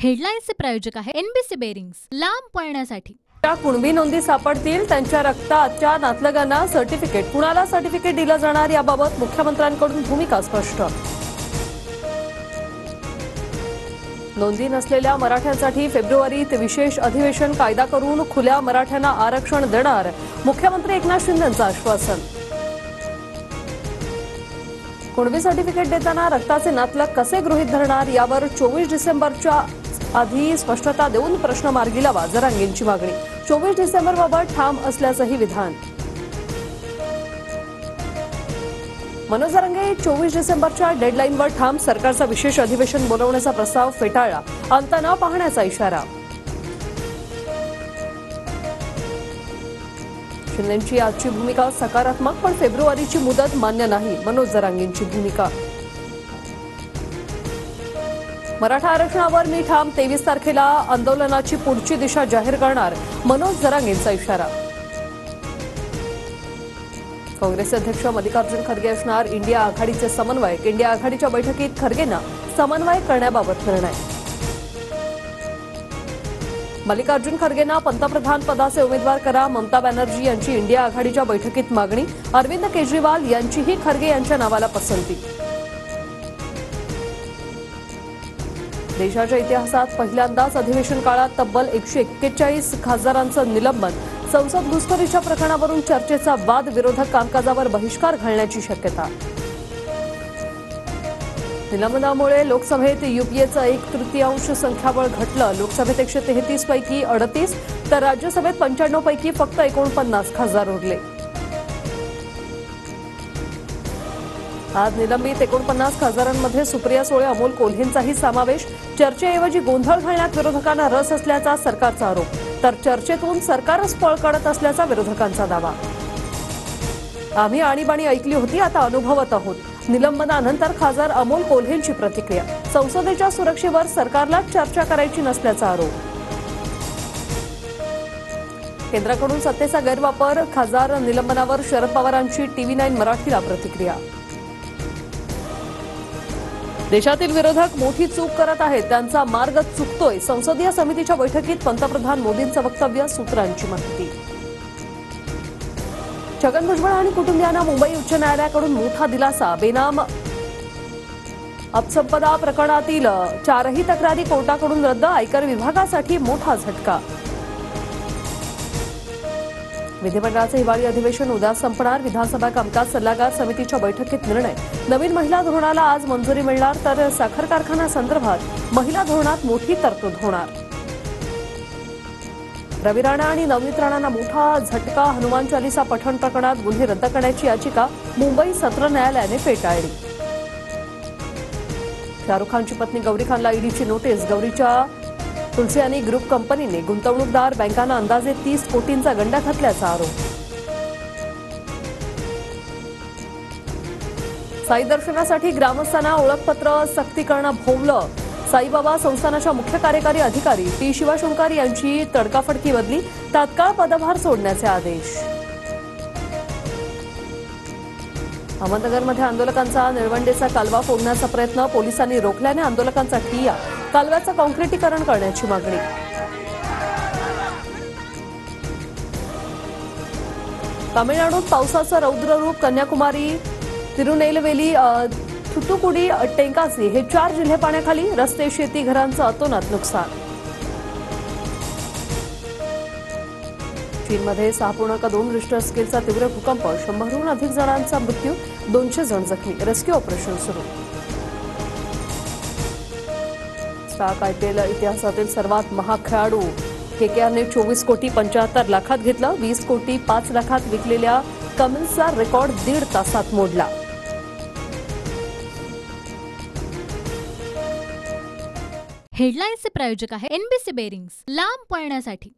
हेडलाईन्सचे प्रायोजक आहे NBC bearings, लांब पळण्यासाठी। कुणबी नोंदी सापडतील, त्यांच्या रक्ताच्या नातलगांना सर्टिफिकेट, कुणाला सर्टिफिकेट दिलं जाणार याबाबत मुख्यमंत्र्यांकडून भूमिका स्पष्ट। नोंदी नसलेल्या मराठ्यांसाठी फेब्रुवारीत विशेष अधिवेशन, कायदा करून खुल्या मराठ्यांना आरक्षण देणार, मुख्यमंत्री एकनाथ शिंदेंचं आश्वासन। कुणबी सर्टिफिकेट देताना रक्ताचे नातलग कसे गृहीत धरणार यावर 24 डिसेंबरच्या आधी स्पष्टता देऊन प्रश्न मार्गी लावा, जरांगेंची मागणी। 24 डिसेंबरबाबत ठाम असल्याचंही विधान। मनोज जरांगे 24 डिसेंबरच्या डेडलाईनवर ठाम, सरकारचा विशेष अधिवेशन बोलवण्याचा प्रस्ताव फेटाळला, अंत न पाहण्याचा इशारा। शिंदेंची आजची भूमिका सकारात्मक, पण फेब्रुवारीची मुदत मान्य नाही, मनोज जरांगेंची भूमिका। मराठा आरक्षणावर मी ठाम, 23 तारखेला आंदोलनाची पुढची दिशा जाहीर करणार, मनोज जरांगेंचा इशारा। काँग्रेस अध्यक्ष मल्लिकार्जुन खरगे असणार इंडिया आघाडीचे समन्वयक, इंडिया आघाडीच्या बैठकीत खरगेंना समन्वय करण्याबाबत निर्णय। मल्लिकार्जुन खरगेंना पंतप्रधान पदाचे उमेदवार करा, ममता बॅनर्जी यांची इंडिया आघाडीच्या बैठकीत मागणी, अरविंद केजरीवाल यांचीही खरगे यांच्या नावाला पसंती। देशाच्या इतिहासात पहिल्यांदाच अधिवेशन काळात तब्बल 141 खासदारांचं निलंबन, संसद घुसखोरीच्या प्रकरणावरून चर्चेचा वाद, विरोधक कामकाजावर बहिष्कार घालण्याची शक्यता। निलंबनामुळे लोकसभेत युपीएचं 1/3 संख्याबळ घटलं, लोकसभेत 133 पैकी 38 तर राज्यसभेत 95 पैकी फक्त 49 खासदार उरले। आज निलंबित 49 खासदारांमध्ये सुप्रिया सुळे, अमोल कोल्हेंचाही समावेश, चर्चेऐवजी गोंधळ घालण्यात विरोधकांना रस असल्याचा सरकारचा आरोप, तर चर्चेतून सरकारच पळ काढत असल्याचा विरोधकांचा दावा। आम्ही आणीबाणी ऐकली होती, आता अनुभवत आहोत, निलंबनानंतर खासदार अमोल कोल्हेंची प्रतिक्रिया, संसदेच्या सुरक्षेवर सरकारलाच चर्चा करायची नसल्याचा आरोप। केंद्राकडून सत्तेचा गैरवापर, खासदार निलंबनावर शरद पवारांची TV9 मराठीला प्रतिक्रिया। देशातील विरोधक मोठी चूक करत आहेत, त्यांचा मार्ग चुकतोय, संसदीय समितीच्या बैठकीत पंतप्रधान मोदींचं वक्तव्य, सूत्रांची माहिती। छगन भुजबळ आणि कुटुंबियांना मुंबई उच्च न्यायालयाकडून मोठा दिलासा, बेनाम अपसंपदा प्रकरणातील 4ही तक्रारी कोर्टाकडून रद्द, आयकर विभागासाठी मोठा झटका। विधिमंडळाचे हिवाळी अधिवेशन उद्या संपणार, विधानसभा कामकाज सल्लागार समितीच्या बैठकीत निर्णय, नवीन महिला धोरणाला आज मंजुरी मिळणार, तर साखर कारखाना संदर्भात महिला धोरणात मोठी तरतूद होणार। रवी राणा आणि नवनीत राणांना मोठा झटका, हनुमान चालीसा पठण प्रकरणात गुन्हे रद्द करण्याची याचिका मुंबई सत्र न्यायालयाने फेटाळली। शाहरुख खानची पत्नी गौरी खानला ईडीची नोटीस, गौरीच्या तुलसियानी ग्रुप कंपनीने गुंतवणूकदार बँकांना अंदाजे 30 कोटींचा गंडा घातल्याचा आरोप। साई दर्शनासाठी ग्रामस्थांना ओळखपत्र सक्ती करणं भोवलं, साईबाबा संस्थानाच्या मुख्य कार्यकारी अधिकारी टी शिवाशंकर यांची तडकाफडकी बदली, तात्काळ पदभार सोडण्याचे आदेश। अहमदनगरमध्ये आंदोलकांचा निळवंडेचा कालवा फोडण्याचा प्रयत्न, पोलिसांनी रोखल्याने आंदोलकांचा ठिय्या, कालव्याचं काँक्रिटीकरण करण्याची मागणी। तामिळनाडूत पावसाचं रौद्र रूप, कन्याकुमारी, तिरुनेलवेली, थुथुकुडी, टेंकासी हे 4 जिल्हे पाण्याखाली, रस्ते, शेती, घरांचं अतोनात नुकसान। चीनमध्ये 6.2 रिश्टर स्केलचा तीव्र भूकंप, 100हून अधिक जणांचा मृत्यू, 200 जण जखमी, रेस्क्यू ऑपरेशन सुरू। स्टाक IPL इतिहासातील सर्वात महाग खेळाडू, KKRने 24 कोटी 75 लाखात घेतलं, 20 कोटी 5 लाखात विकलेल्या कमिन्सचा रेकॉर्ड 1.5 तासात मोडला। हेडलाईन्सचे प्रायोजक आहे एनबीसी बेरिंग्स, लांब पळण्यासाठी।